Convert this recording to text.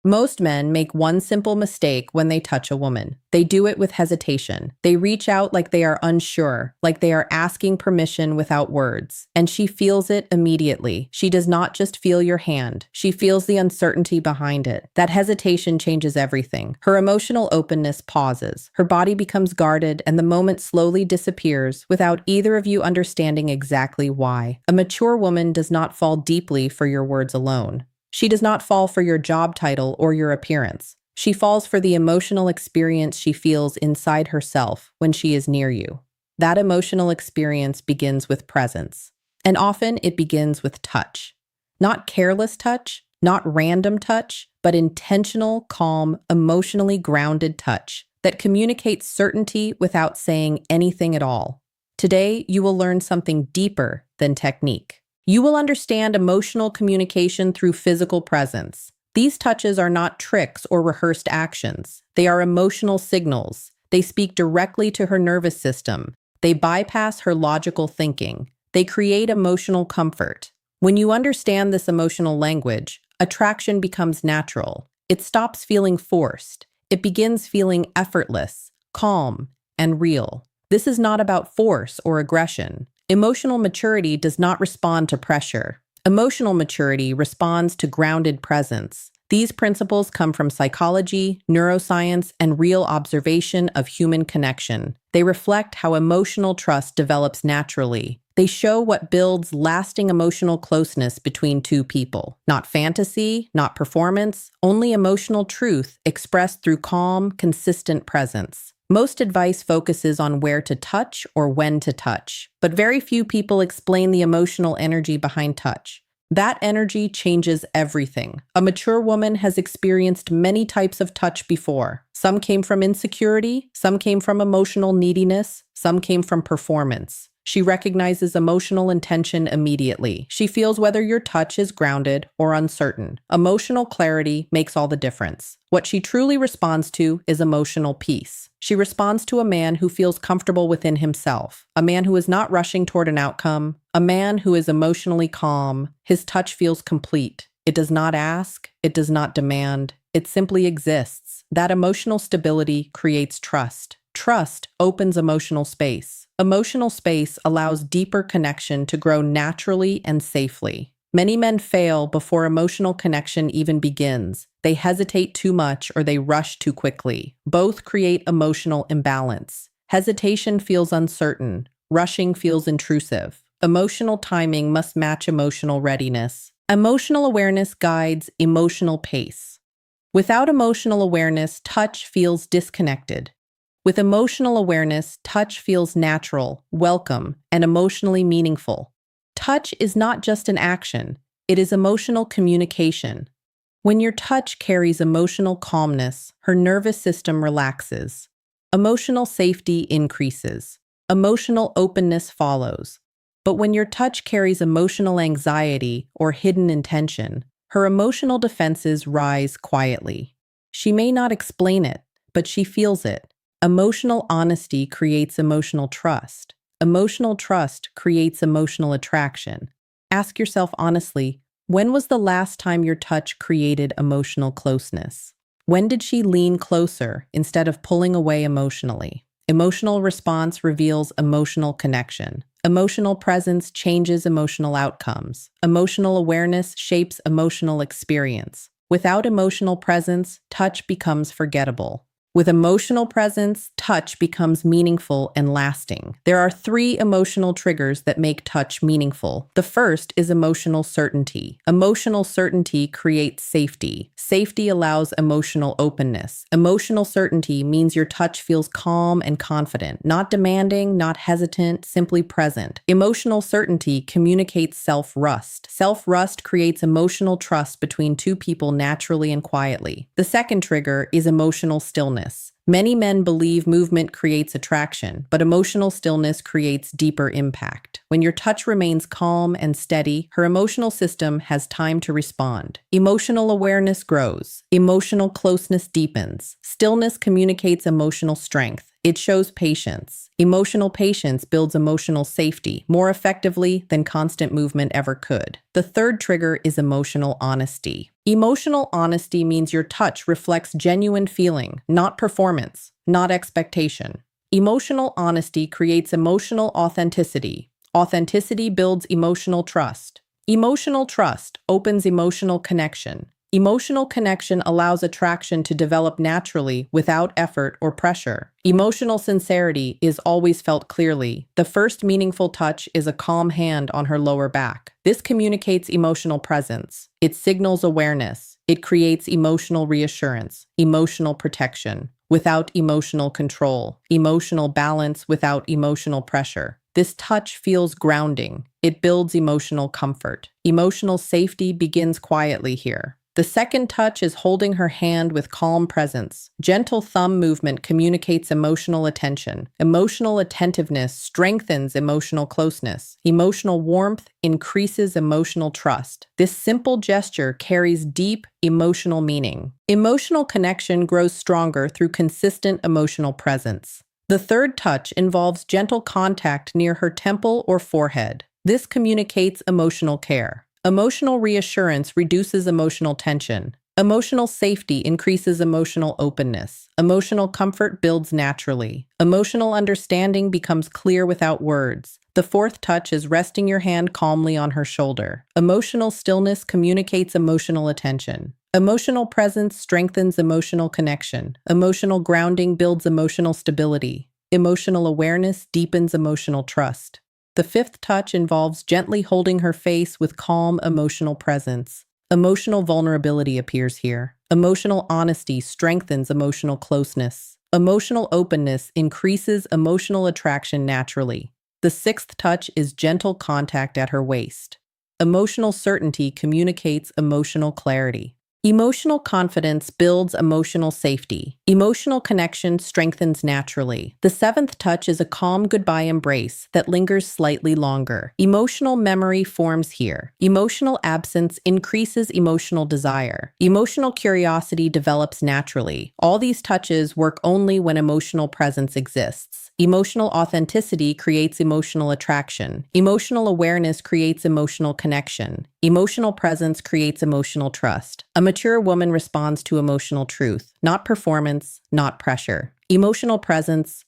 Most men make one simple mistake when they touch a woman. They do it with hesitation. They reach out like they are unsure, like they are asking permission without words. And she feels it immediately. She does not just feel your hand. She feels the uncertainty behind it. That hesitation changes everything. Her emotional openness pauses. Her body becomes guarded, and the moment slowly disappears without either of you understanding exactly why. A mature woman does not fall deeply for your words alone. She does not fall for your job title or your appearance. She falls for the emotional experience she feels inside herself when she is near you. That emotional experience begins with presence. And often it begins with touch. Not careless touch, not random touch, but intentional, calm, emotionally grounded touch that communicates certainty without saying anything at all. Today, you will learn something deeper than technique. You will understand emotional communication through physical presence. These touches are not tricks or rehearsed actions. They are emotional signals. They speak directly to her nervous system. They bypass her logical thinking. They create emotional comfort. When you understand this emotional language, attraction becomes natural. It stops feeling forced. It begins feeling effortless, calm, and real. This is not about force or aggression. Emotional maturity does not respond to pressure. Emotional maturity responds to grounded presence. These principles come from psychology, neuroscience, and real observation of human connection. They reflect how emotional trust develops naturally. They show what builds lasting emotional closeness between two people. Not fantasy, not performance, only emotional truth expressed through calm, consistent presence. Most advice focuses on where to touch or when to touch, but very few people explain the emotional energy behind touch. That energy changes everything. A mature woman has experienced many types of touch before. Some came from insecurity, some came from emotional neediness, some came from performance. She recognizes emotional intention immediately. She feels whether your touch is grounded or uncertain. Emotional clarity makes all the difference. What she truly responds to is emotional peace. She responds to a man who feels comfortable within himself, a man who is not rushing toward an outcome, a man who is emotionally calm. His touch feels complete. It does not ask, it does not demand, it simply exists. That emotional stability creates trust. Trust opens emotional space. Emotional space allows deeper connection to grow naturally and safely. Many men fail before emotional connection even begins. They hesitate too much or they rush too quickly. Both create emotional imbalance. Hesitation feels uncertain. Rushing feels intrusive. Emotional timing must match emotional readiness. Emotional awareness guides emotional pace. Without emotional awareness, touch feels disconnected. With emotional awareness, touch feels natural, welcome, and emotionally meaningful. Touch is not just an action, it is emotional communication. When your touch carries emotional calmness, her nervous system relaxes. Emotional safety increases. Emotional openness follows. But when your touch carries emotional anxiety or hidden intention, her emotional defenses rise quietly. She may not explain it, but she feels it. Emotional honesty creates emotional trust. Emotional trust creates emotional attraction. Ask yourself honestly, when was the last time your touch created emotional closeness? When did she lean closer instead of pulling away emotionally? Emotional response reveals emotional connection. Emotional presence changes emotional outcomes. Emotional awareness shapes emotional experience. Without emotional presence, touch becomes forgettable. With emotional presence, touch becomes meaningful and lasting. There are 3 emotional triggers that make touch meaningful. The first is emotional certainty. Emotional certainty creates safety. Safety allows emotional openness. Emotional certainty means your touch feels calm and confident, not demanding, not hesitant, simply present. Emotional certainty communicates self-trust. Self-trust creates emotional trust between two people naturally and quietly. The second trigger is emotional stillness. Many men believe movement creates attraction, but emotional stillness creates deeper impact. When your touch remains calm and steady, her emotional system has time to respond. Emotional awareness grows. Emotional closeness deepens. Stillness communicates emotional strength. It shows patience. Emotional patience builds emotional safety more effectively than constant movement ever could. The third trigger is emotional honesty. Emotional honesty means your touch reflects genuine feeling, not performance, not expectation. Emotional honesty creates emotional authenticity. Authenticity builds emotional trust. Emotional trust opens emotional connection. Emotional connection allows attraction to develop naturally without effort or pressure. Emotional sincerity is always felt clearly. The first meaningful touch is a calm hand on her lower back. This communicates emotional presence. It signals awareness. It creates emotional reassurance, emotional protection, without emotional control, emotional balance without emotional pressure. This touch feels grounding. It builds emotional comfort. Emotional safety begins quietly here. The second touch is holding her hand with calm presence. Gentle thumb movement communicates emotional attention. Emotional attentiveness strengthens emotional closeness. Emotional warmth increases emotional trust. This simple gesture carries deep emotional meaning. Emotional connection grows stronger through consistent emotional presence. The third touch involves gentle contact near her temple or forehead. This communicates emotional care. Emotional reassurance reduces emotional tension. Emotional safety increases emotional openness. Emotional comfort builds naturally. Emotional understanding becomes clear without words. The fourth touch is resting your hand calmly on her shoulder. Emotional stillness communicates emotional attention. Emotional presence strengthens emotional connection. Emotional grounding builds emotional stability. Emotional awareness deepens emotional trust. The fifth touch involves gently holding her face with calm emotional presence. Emotional vulnerability appears here. Emotional honesty strengthens emotional closeness. Emotional openness increases emotional attraction naturally. The sixth touch is gentle contact at her waist. Emotional certainty communicates emotional clarity. Emotional confidence builds emotional safety. Emotional connection strengthens naturally. The seventh touch is a calm goodbye embrace that lingers slightly longer. Emotional memory forms here. Emotional absence increases emotional desire. Emotional curiosity develops naturally. All these touches work only when emotional presence exists. Emotional authenticity creates emotional attraction. Emotional awareness creates emotional connection. Emotional presence creates emotional trust. A mature woman responds to emotional truth, not performance, not pressure. Emotional presence